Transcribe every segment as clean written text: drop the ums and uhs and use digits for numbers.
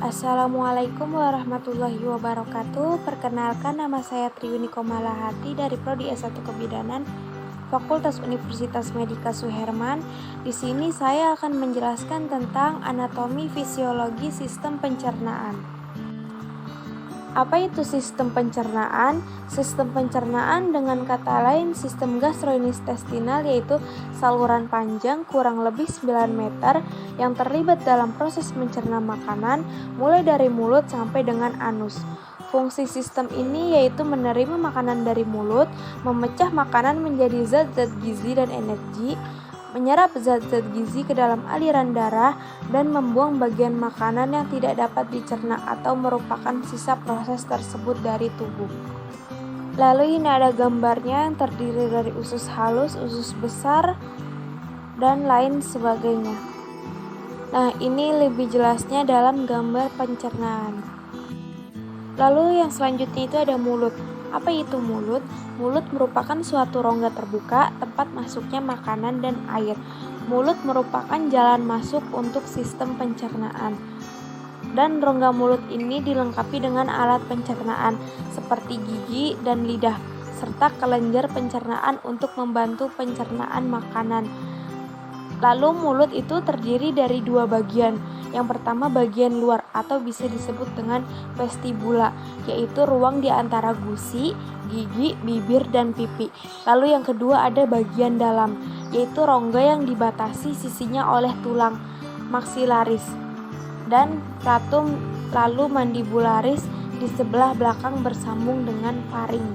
Assalamualaikum warahmatullahi wabarakatuh. Perkenalkan, nama saya Triyuni Komalahati dari Prodi S1 Kebidanan Fakultas Universitas Medika Suherman. Di sini saya akan menjelaskan tentang anatomi fisiologi sistem pencernaan. Apa itu sistem pencernaan? Sistem pencernaan dengan kata lain sistem gastrointestinal, yaitu saluran panjang kurang lebih 9 meter yang terlibat dalam proses mencerna makanan mulai dari mulut sampai dengan anus. Fungsi sistem ini yaitu menerima makanan dari mulut, memecah makanan menjadi zat-zat gizi dan energi, menyerap zat-zat gizi ke dalam aliran darah, dan membuang bagian makanan yang tidak dapat dicerna atau merupakan sisa proses tersebut dari tubuh. Lalu ini ada gambarnya yang terdiri dari usus halus, usus besar, dan lain sebagainya. Nah, ini lebih jelasnya dalam gambar pencernaan. Lalu yang selanjutnya itu ada mulut. Apa itu mulut? Mulut merupakan suatu rongga terbuka tempat masuknya makanan dan air. Mulut merupakan jalan masuk untuk sistem pencernaan. Dan rongga mulut ini dilengkapi dengan alat pencernaan seperti gigi dan lidah, serta kelenjar pencernaan untuk membantu pencernaan makanan. Lalu mulut itu terdiri dari dua bagian. Yang pertama bagian luar atau bisa disebut dengan vestibula, yaitu ruang di antara gusi, gigi, bibir, dan pipi. Lalu yang kedua ada bagian dalam, yaitu rongga yang dibatasi sisinya oleh tulang maksilaris dan ratum, lalu mandibularis di sebelah belakang bersambung dengan faring.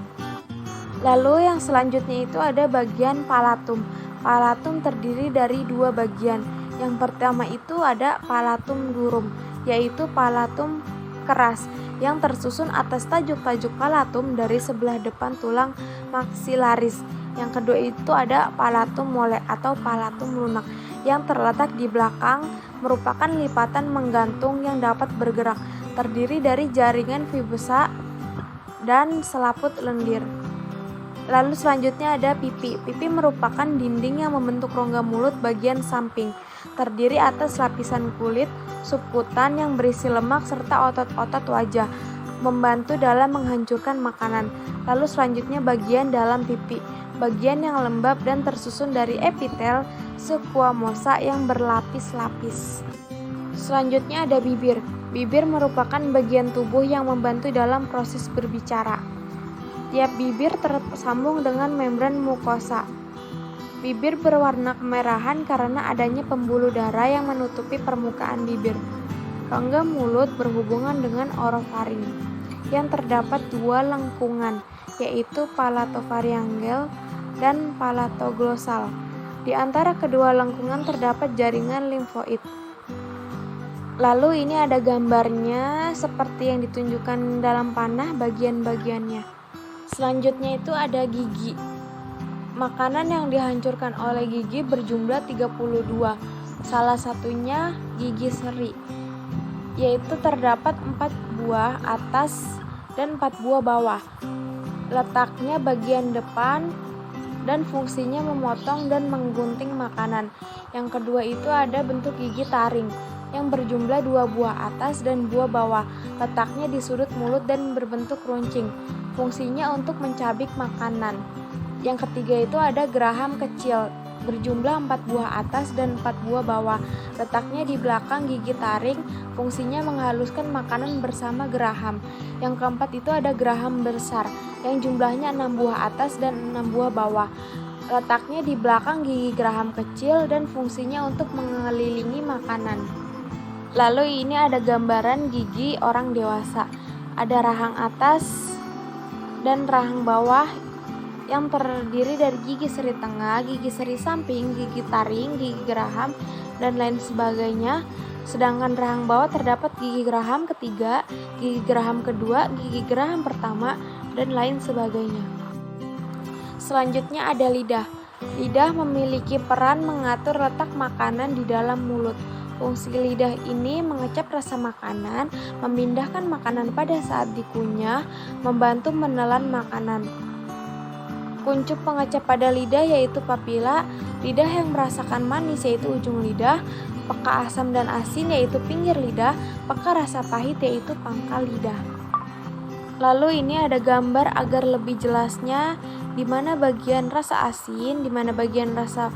Lalu yang selanjutnya itu ada bagian palatum. Palatum terdiri dari dua bagian. Yang pertama itu ada palatum durum, yaitu palatum keras yang tersusun atas tajuk-tajuk palatum dari sebelah depan tulang maksilaris. Yang kedua itu ada palatum mole atau palatum lunak yang terletak di belakang, merupakan lipatan menggantung yang dapat bergerak, terdiri dari jaringan fibusa dan selaput lendir. Lalu selanjutnya ada pipi. Pipi merupakan dinding yang membentuk rongga mulut bagian samping, terdiri atas lapisan kulit subkutan yang berisi lemak serta otot-otot wajah, membantu dalam menghancurkan makanan. Lalu selanjutnya bagian dalam pipi, bagian yang lembab dan tersusun dari epitel squamosa yang berlapis-lapis. Selanjutnya ada bibir. Bibir merupakan bagian tubuh yang membantu dalam proses berbicara. Tiap bibir tersambung dengan membran mukosa. Bibir berwarna kemerahan karena adanya pembuluh darah yang menutupi permukaan bibir. Rongga mulut berhubungan dengan orofaring yang terdapat dua lengkungan, yaitu palatopharyngeal dan palatoglossal. Di antara kedua lengkungan terdapat jaringan limfoid. Lalu ini ada gambarnya seperti yang ditunjukkan dalam panah bagian-bagiannya. Selanjutnya itu ada gigi. Makanan yang dihancurkan oleh gigi berjumlah 32. Salah satunya gigi seri, yaitu terdapat 4 buah atas dan 4 buah bawah. Letaknya bagian depan dan fungsinya memotong dan menggunting makanan. Yang kedua itu ada bentuk gigi taring yang berjumlah 2 buah atas dan 2 bawah. Letaknya di sudut mulut dan berbentuk runcing. Fungsinya untuk mencabik makanan. Yang ketiga itu ada geraham kecil, berjumlah 4 buah atas dan 4 buah bawah. Letaknya di belakang gigi taring, fungsinya menghaluskan makanan bersama geraham. Yang keempat itu ada geraham besar, yang jumlahnya 6 buah atas dan 6 buah bawah. Letaknya di belakang gigi geraham kecil dan fungsinya untuk mengelilingi makanan. Lalu ini ada gambaran gigi orang dewasa. Ada rahang atas dan rahang bawah yang terdiri dari gigi seri tengah, gigi seri samping, gigi taring, gigi geraham, dan lain sebagainya. Sedangkan rahang bawah terdapat gigi geraham ketiga, gigi geraham kedua, gigi geraham pertama, dan lain sebagainya. Selanjutnya ada lidah. Lidah memiliki peran mengatur letak makanan di dalam mulut. Fungsi lidah ini mengecap rasa makanan, memindahkan makanan pada saat dikunyah, membantu menelan makanan. Kuncup pengecap pada lidah yaitu papila, lidah yang merasakan manis yaitu ujung lidah, peka asam dan asin yaitu pinggir lidah, peka rasa pahit yaitu pangkal lidah. Lalu ini ada gambar agar lebih jelasnya di mana bagian rasa asin, di mana bagian rasa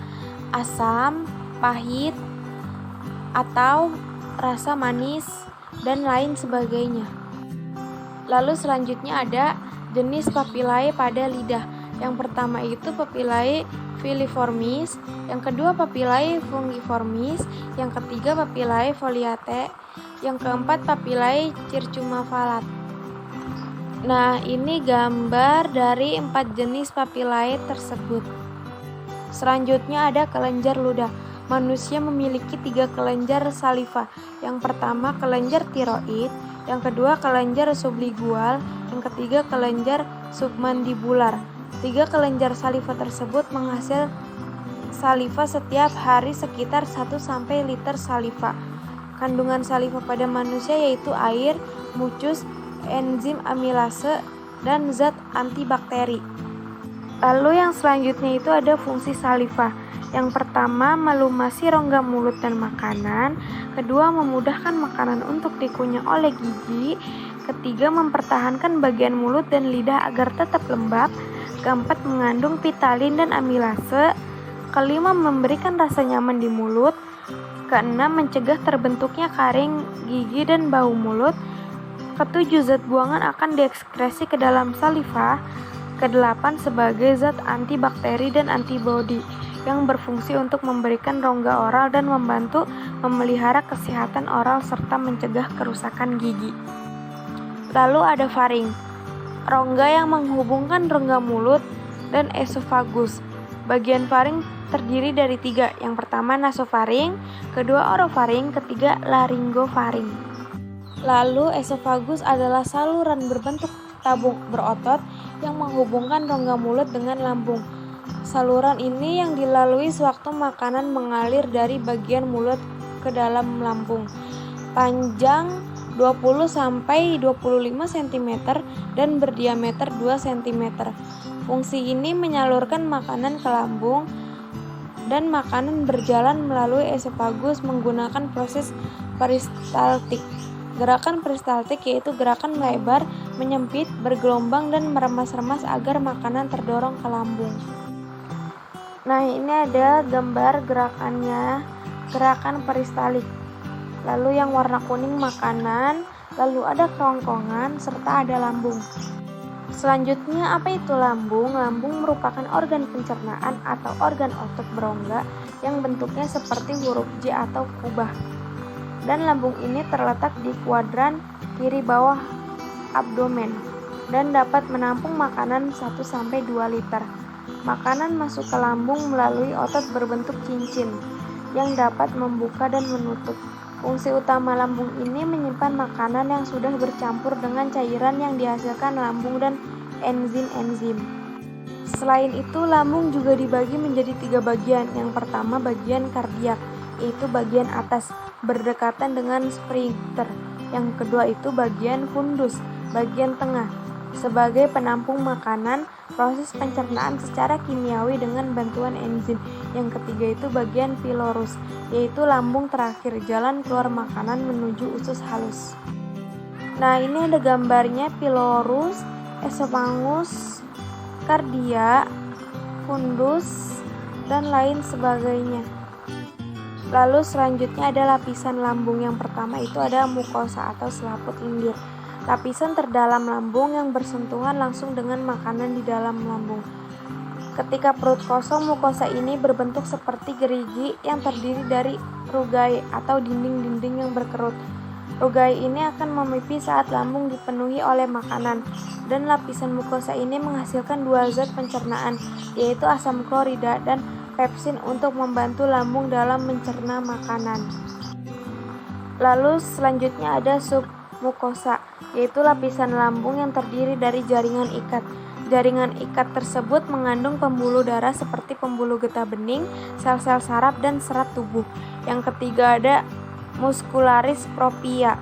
asam, pahit, atau rasa manis, dan lain sebagainya. Lalu selanjutnya ada jenis papillae pada lidah. Yang pertama itu papillae filiformis, yang kedua papillae fungiformis, yang ketiga papillae foliate, yang keempat papillae circumafilate. Nah, ini gambar dari 4 jenis papillae tersebut. Selanjutnya ada kelenjar ludah. Manusia memiliki 3 kelenjar saliva. Yang pertama kelenjar tiroid, yang kedua kelenjar sublingual, yang ketiga kelenjar submandibular. 3 kelenjar saliva tersebut menghasil saliva setiap hari sekitar 1 liter saliva. Kandungan saliva pada manusia yaitu air, mucus, enzim amilase, dan zat antibakteri. Lalu yang selanjutnya itu ada fungsi saliva. Yang pertama melumasi rongga mulut dan makanan, kedua memudahkan makanan untuk dikunyah oleh gigi, ketiga mempertahankan bagian mulut dan lidah agar tetap lembab, keempat mengandung pitalin dan amilase, kelima memberikan rasa nyaman di mulut, keenam mencegah terbentuknya karing gigi dan bau mulut, ketujuh zat buangan akan diekskresi ke dalam saliva, kedelapan sebagai zat antibakteri dan antibodi yang berfungsi untuk memberikan rongga oral dan membantu memelihara kesehatan oral serta mencegah kerusakan gigi. Lalu ada faring, rongga yang menghubungkan rongga mulut dan esofagus. Bagian faring terdiri dari 3, yang pertama nasofaring, kedua orofaring, ketiga laryngofaring. Lalu esofagus adalah saluran berbentuk tabung berotot yang menghubungkan rongga mulut dengan lambung. Saluran ini yang dilalui sewaktu makanan mengalir dari bagian mulut ke dalam lambung. Panjang 20-25 cm dan berdiameter 2 cm. Fungsi ini menyalurkan makanan ke lambung dan makanan berjalan melalui esofagus menggunakan proses peristaltik. Gerakan peristaltik yaitu gerakan melebar, menyempit, bergelombang, dan meremas-remas agar makanan terdorong ke lambung. Nah, ini ada gambar gerakannya, gerakan peristalik. Lalu yang warna kuning makanan, lalu ada kerongkongan, serta ada lambung. Selanjutnya, apa itu lambung? Lambung merupakan organ pencernaan atau organ otot berongga yang bentuknya seperti huruf J atau kubah. Dan lambung ini terletak di kuadran kiri bawah abdomen dan dapat menampung makanan 1-2 liter. Makanan masuk ke lambung melalui otot berbentuk cincin yang dapat membuka dan menutup. Fungsi utama lambung ini menyimpan makanan yang sudah bercampur dengan cairan yang dihasilkan lambung dan enzim-enzim. Selain itu, lambung juga dibagi menjadi 3 bagian. Yang pertama bagian kardiak, yaitu bagian atas berdekatan dengan sphinkter. Yang kedua itu bagian fundus, bagian tengah, sebagai penampung makanan, proses pencernaan secara kimiawi dengan bantuan enzim. Yang ketiga itu bagian pilorus, yaitu lambung terakhir, jalan keluar makanan menuju usus halus. Nah, ini ada gambarnya pilorus, esophagus, kardia, fundus, dan lain sebagainya. Lalu selanjutnya ada lapisan lambung. Yang pertama itu ada mukosa atau selaput lendir, lapisan terdalam lambung yang bersentuhan langsung dengan makanan di dalam lambung. Ketika perut kosong, mukosa ini berbentuk seperti gerigi yang terdiri dari rugae atau dinding-dinding yang berkerut. Rugae ini akan memipih saat lambung dipenuhi oleh makanan, dan lapisan mukosa ini menghasilkan 2 zat pencernaan, yaitu asam klorida dan pepsin untuk membantu lambung dalam mencerna makanan. Lalu selanjutnya ada submukosa, yaitu lapisan lambung yang terdiri dari jaringan ikat. Jaringan ikat tersebut mengandung pembuluh darah seperti pembuluh getah bening, sel-sel saraf, dan serat tubuh. Yang ketiga ada muscularis propria,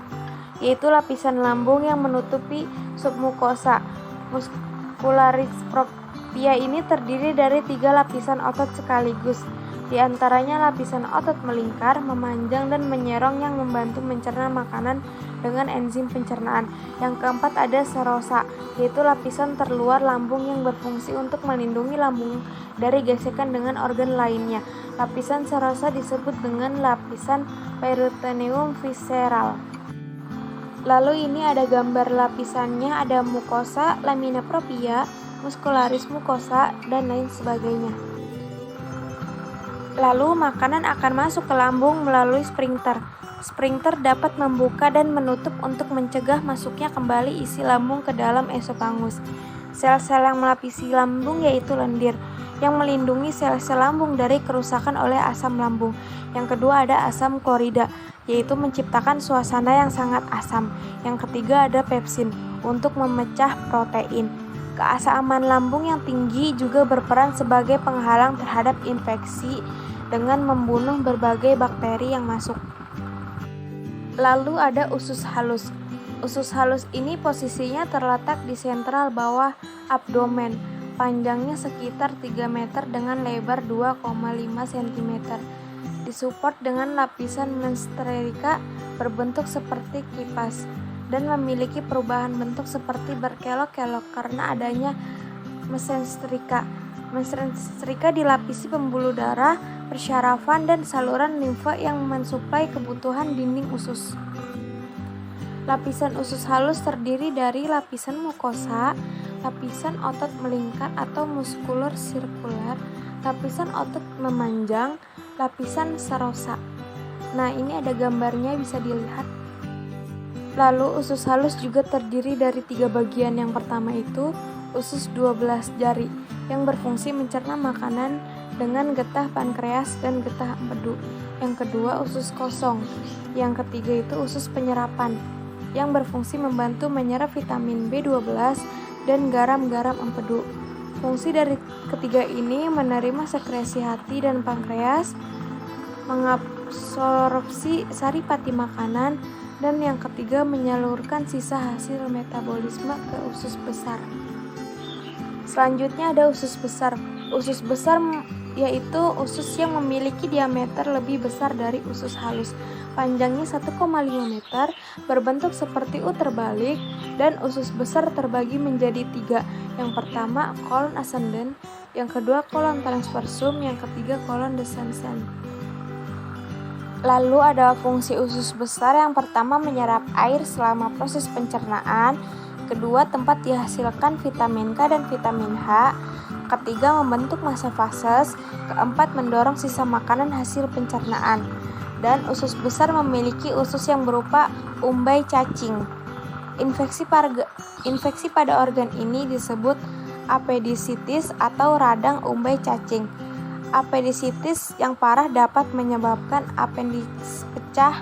yaitu lapisan lambung yang menutupi submukosa. Muscularis propria ini terdiri dari 3 lapisan otot sekaligus. Di antaranya lapisan otot melingkar, memanjang, dan menyerong yang membantu mencerna makanan dengan enzim pencernaan. Yang keempat ada serosa, yaitu lapisan terluar lambung yang berfungsi untuk melindungi lambung dari gesekan dengan organ lainnya. Lapisan serosa disebut dengan lapisan peritoneum visceral. Lalu ini ada gambar lapisannya, ada mukosa, lamina propria, muscularis mucosa, dan lain sebagainya. Lalu makanan akan masuk ke lambung melalui sphincter. Sphincter dapat membuka dan menutup untuk mencegah masuknya kembali isi lambung ke dalam esofagus. Sel-sel yang melapisi lambung yaitu lendir, yang melindungi sel-sel lambung dari kerusakan oleh asam lambung. Yang kedua ada asam klorida, yaitu menciptakan suasana yang sangat asam. Yang ketiga ada pepsin, untuk memecah protein. Keasaman lambung yang tinggi juga berperan sebagai penghalang terhadap infeksi dengan membunuh berbagai bakteri yang masuk. Lalu ada usus halus. Usus halus ini posisinya terletak di sentral bawah abdomen. Panjangnya sekitar 3 meter dengan lebar 2,5 cm. Disupport dengan lapisan menstrika berbentuk seperti kipas dan memiliki perubahan bentuk seperti berkelok-kelok karena adanya mesenterika. Mesenterika dilapisi pembuluh darah, persyarafan, dan saluran limfa yang mensuplai kebutuhan dinding usus. Lapisan usus halus terdiri dari lapisan mukosa, lapisan otot melingkar atau muskulur sirkular, lapisan otot memanjang, lapisan serosa. Nah, ini ada gambarnya bisa dilihat. Lalu usus halus juga terdiri dari 3 bagian. Yang pertama itu usus 12 jari yang berfungsi mencerna makanan dengan getah pankreas dan getah empedu. Yang kedua usus kosong. Yang ketiga itu usus penyerapan yang berfungsi membantu menyerap vitamin B12 dan garam-garam empedu. Fungsi dari ketiga ini menerima sekresi hati dan pankreas, mengabsorpsi saripati makanan, dan yang ketiga menyalurkan sisa hasil metabolisme ke usus besar. Selanjutnya ada usus besar. Usus besar yaitu usus yang memiliki diameter lebih besar dari usus halus. Panjangnya 1,5 meter, berbentuk seperti U terbalik, dan usus besar terbagi menjadi 3. Yang pertama kolon ascendens, yang kedua kolon transversum, yang ketiga kolon descendens. Lalu ada fungsi usus besar. Yang pertama menyerap air selama proses pencernaan, kedua tempat dihasilkan vitamin K dan vitamin H, ketiga membentuk massa fases, keempat mendorong sisa makanan hasil pencernaan. Dan usus besar memiliki usus yang berupa umbai cacing. Infeksi pada organ ini disebut apendisitis atau radang umbai cacing. Apendisitis yang parah dapat menyebabkan apendiks pecah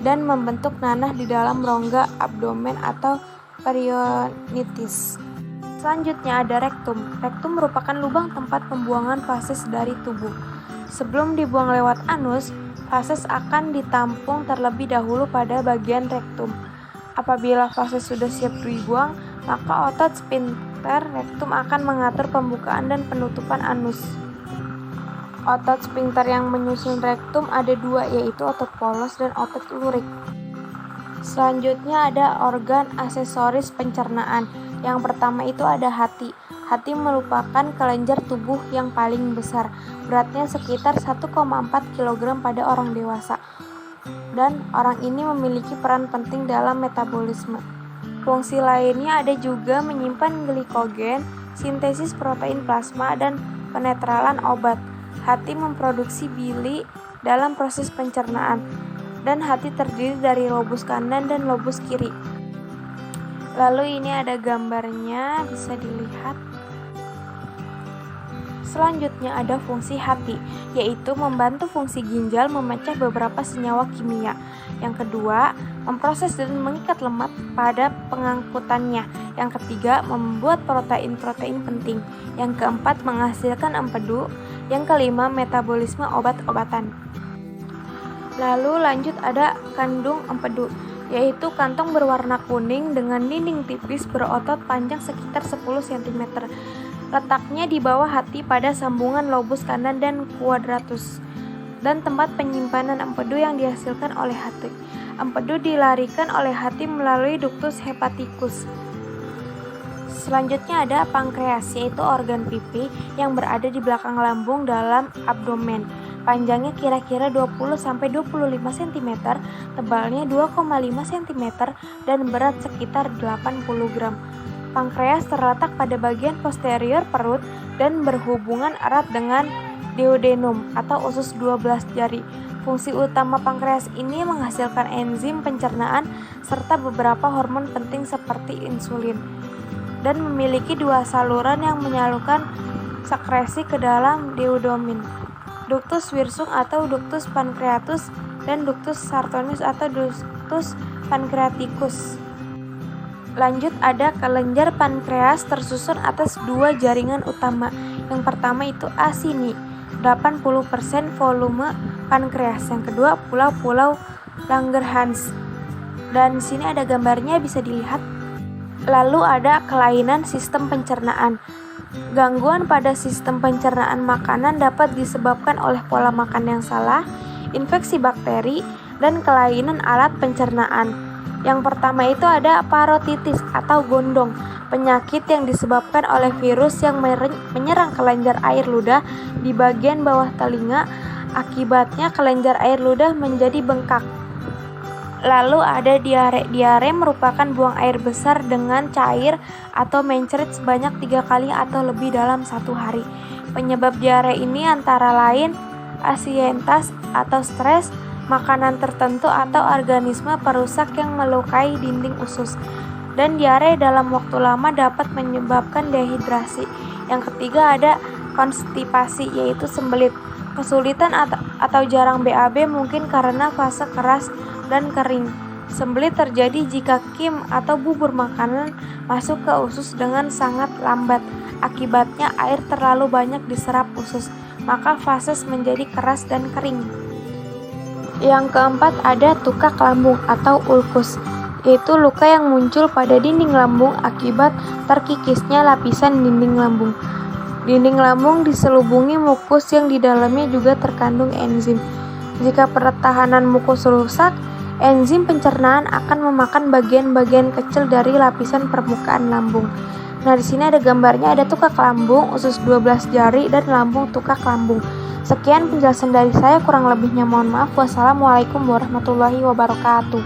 dan membentuk nanah di dalam rongga abdomen atau perionitis. Selanjutnya ada rektum. Rektum merupakan lubang tempat pembuangan fases dari tubuh. Sebelum dibuang lewat anus, fases akan ditampung terlebih dahulu pada bagian rektum. Apabila fases sudah siap dibuang, maka otot sphincter rektum akan mengatur pembukaan dan penutupan anus. Otot sphincter yang menyusun rektum ada 2, yaitu otot polos dan otot lurik. Selanjutnya ada organ aksesoris pencernaan. Yang pertama itu ada hati. Hati merupakan kelenjar tubuh yang paling besar, beratnya sekitar 1,4 kg pada orang dewasa. Dan orang ini memiliki peran penting dalam metabolisme. Fungsi lainnya ada juga menyimpan glikogen, sintesis protein plasma, dan penetralan obat. Hati memproduksi bili dalam proses pencernaan, dan hati terdiri dari lobus kanan dan lobus kiri. Lalu ini ada gambarnya, bisa dilihat. Selanjutnya ada fungsi hati, yaitu membantu fungsi ginjal memecah beberapa senyawa kimia. Yang kedua, memproses dan mengikat lemak pada pengangkutannya. Yang ketiga, membuat protein-protein penting. Yang keempat, menghasilkan empedu. Yang kelima, metabolisme obat-obatan. Lalu lanjut ada kandung empedu, yaitu kantong berwarna kuning dengan dinding tipis berotot panjang sekitar 10 cm. Letaknya di bawah hati pada sambungan lobus kanan dan quadratus, dan tempat penyimpanan empedu yang dihasilkan oleh hati. Empedu dilarikan oleh hati melalui ductus hepaticus. Selanjutnya ada pankreas, yaitu organ pipi yang berada di belakang lambung dalam abdomen. Panjangnya kira-kira 20-25 cm, tebalnya 2,5 cm, dan berat sekitar 80 gram. Pankreas terletak pada bagian posterior perut dan berhubungan erat dengan duodenum atau usus 12 jari. Fungsi utama pankreas ini menghasilkan enzim pencernaan serta beberapa hormon penting seperti insulin, dan memiliki dua saluran yang menyalurkan sekresi ke dalam duodenum, ductus wirsung atau ductus pancreatus dan ductus sartorius atau ductus pancreaticus. Lanjut, ada kelenjar pankreas tersusun atas dua jaringan utama. Yang pertama itu asini, 80% volume pankreas. Yang kedua pulau-pulau Langerhans, dan di sini ada gambarnya bisa dilihat. Lalu ada kelainan sistem pencernaan. Gangguan pada sistem pencernaan makanan dapat disebabkan oleh pola makan yang salah, infeksi bakteri, dan kelainan alat pencernaan. Yang pertama itu ada parotitis atau gondong, penyakit yang disebabkan oleh virus yang menyerang kelenjar air ludah di bagian bawah telinga. Akibatnya kelenjar air ludah menjadi bengkak. Lalu ada diare. Diare merupakan buang air besar dengan cair atau mencerit sebanyak 3 kali atau lebih dalam satu hari. Penyebab diare ini antara lain ansietas atau stres, makanan tertentu, atau organisme perusak yang melukai dinding usus. Dan diare dalam waktu lama dapat menyebabkan dehidrasi. Yang ketiga ada konstipasi, yaitu sembelit. Kesulitan atau jarang BAB mungkin karena fase keras dan kering. Sembelit terjadi jika kim atau bubur makanan masuk ke usus dengan sangat lambat. Akibatnya air terlalu banyak diserap usus, maka fases menjadi keras dan kering. Yang keempat ada tukak lambung atau ulkus, yaitu luka yang muncul pada dinding lambung akibat terkikisnya lapisan dinding lambung. Dinding lambung diselubungi mukus yang di dalamnya juga terkandung enzim. Jika pertahanan mukus rusak, enzim pencernaan akan memakan bagian-bagian kecil dari lapisan permukaan lambung. Nah, di sini ada gambarnya, ada tukak lambung, usus 12 jari, dan lambung tukak lambung. Sekian penjelasan dari saya, kurang lebihnya mohon maaf. Wassalamualaikum warahmatullahi wabarakatuh.